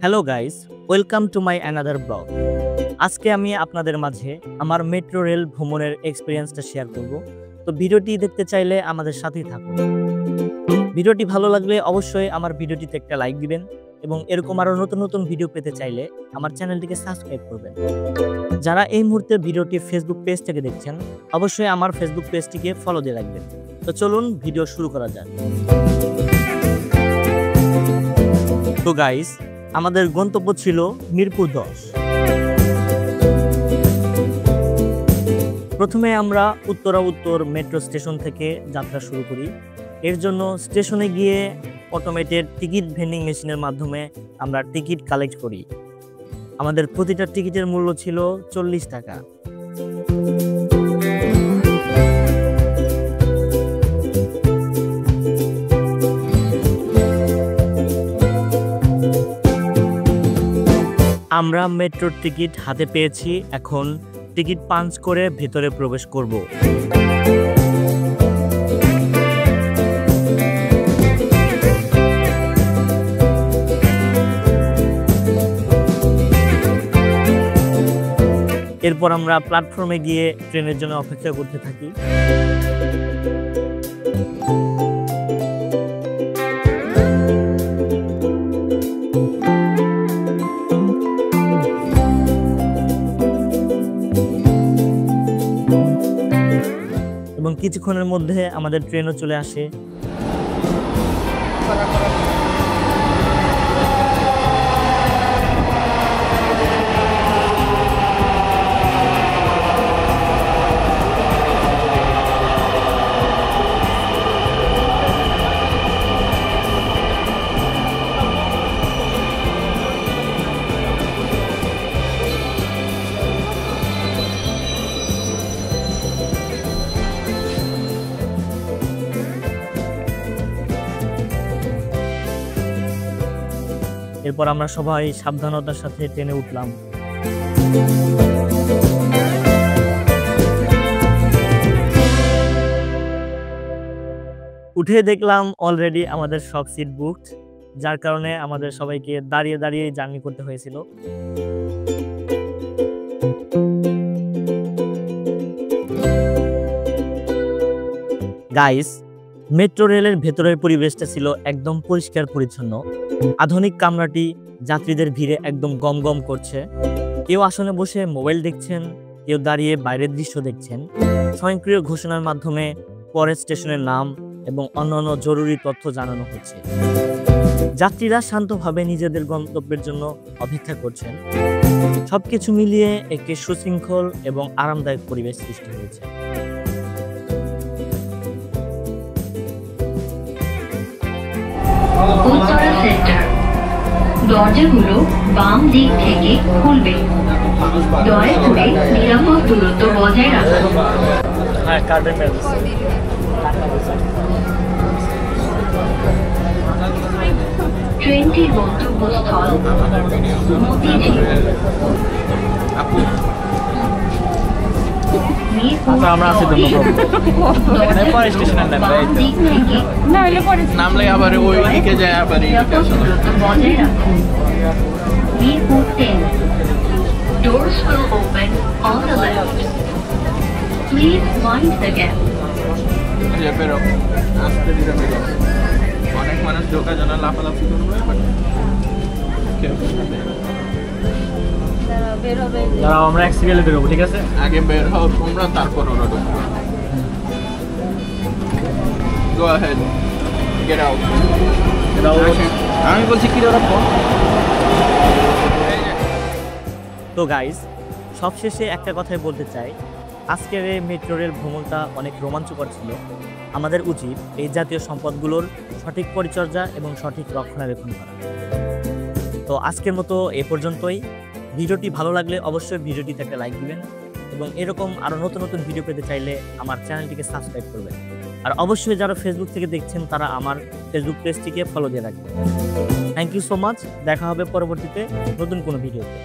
Hello guys, welcome to my another blog. আজকে আমি আপনাদের মাঝে আমার মেট্রো রেল ভ্রমণের এক্সপিরিয়েন্সটা শেয়ার করব। তো ভিডিওটি দেখতে চাইলে আমাদের সাথেই থাকুন। ভিডিওটি ভালো লাগলে অবশ্যই আমার ভিডিওটিতে একটা লাইক দিবেন এবং এরকম আরও নতুন নতুন ভিডিও পেতে চাইলে আমার চ্যানেলটিকে সাবস্ক্রাইব করবেন। যারা এই মুহূর্তে ভিডিওটি ফেসবুক পেজ থেকে দেখছেন অবশ্যই আমার ফেসবুক পেজটিকে ফলো দিয়ে রাখবেন। তো চলুন ভিডিও শুরু করা যাক। তো গাইস, আমাদের গন্তব্য ছিল মিরপুর 10। প্রথমে আমরা উত্তর মেট্রো স্টেশন থেকে যাত্রা শুরু করি। এর জন্য স্টেশনে গিয়ে অটোমেটেড টিকিট ভেন্ডিং মেশিনের মাধ্যমে আমরা টিকিট কালেক্ট করি। আমাদের প্রতিটা টিকিটের মূল্য ছিল 40 টাকা। আমরা মেট্রোর টিকিট হাতে পেয়েছি, এখন টিকিট পাঞ্চ করে ভেতরে প্রবেশ করব। এরপর আমরা প্ল্যাটফর্মে গিয়ে ট্রেনের জন্য অপেক্ষা করতে থাকি। এবং কিছুক্ষণের মধ্যে আমাদের ট্রেনও চলে আসে। এরপর আমরা সবাই সাবধানতার সাথে ট্রেনে উঠলাম। উঠে দেখলাম অলরেডি আমাদের সব সিট বুকড, যার কারণে আমাদের সবাইকে দাঁড়িয়ে দাঁড়িয়ে জার্নি করতে হয়েছিল। গাইস, মেট্রো রেলের ভেতরের পরিবেশটা ছিল একদম পরিষ্কার পরিচ্ছন্ন। আধুনিক কামরাটি যাত্রীদের ভিড়ে একদম গম করছে। কেউ আসনে বসে মোবাইল দেখছেন, কেউ দাঁড়িয়ে বাইরের দৃশ্য দেখছেন। স্বয়ংক্রিয় ঘোষণার মাধ্যমে পরের স্টেশনের নাম এবং অন্যান্য জরুরি তথ্য জানানো হচ্ছে। যাত্রীরা শান্তভাবে নিজেদের গন্তব্যের জন্য অপেক্ষা করছেন। সবকিছু মিলিয়ে একটি সুশৃঙ্খল এবং আরামদায়ক পরিবেশ সৃষ্টি হয়েছে। দরজাগুলো বাম দিক থেকে খুলবে। দয়া করে নিরাপদ দূরত্ব বজায় রাখুন। ট্রেনটির গন্তব্যস্থল মতিঝিল। নামলে আবার ওই দিকে যায়, আবার Mirpur 10. Doors will open on the left. Please mind the gap. অনেক মানুষ ঢোকার জন্য লাফালাফি করবে। আমরা এক সিরিয়ালে বেরোবো, ঠিক আছে? আগে বের হও তোমরা, তারপর ওরা ঢুকবে। Go ahead. Get out. আমি বলছি কি ওরা। তো গাইস, সবশেষে একটা কথাই বলতে চাই, আজকের এই মেট্রো রেল ভ্রমণটা অনেক রোমাঞ্চকর ছিল। আমাদের উচিত এই জাতীয় সম্পদগুলোর সঠিক পরিচর্যা এবং সঠিক রক্ষণাবেক্ষণ করা। তো আজকের মতো এ পর্যন্তই। ভিডিওটি ভালো লাগলে অবশ্যই ভিডিওটিতে একটা লাইক দিবেন এবং এরকম আরও নতুন নতুন ভিডিও পেতে চাইলে আমার চ্যানেলটিকে সাবস্ক্রাইব করবেন। আর অবশ্যই যারা ফেসবুক থেকে দেখছেন তারা আমার ফেসবুক পেজটিকে ফলো দিয়ে রাখবেন। Thank you so much. দেখা হবে পরবর্তীতে নতুন কোনো ভিডিওতে।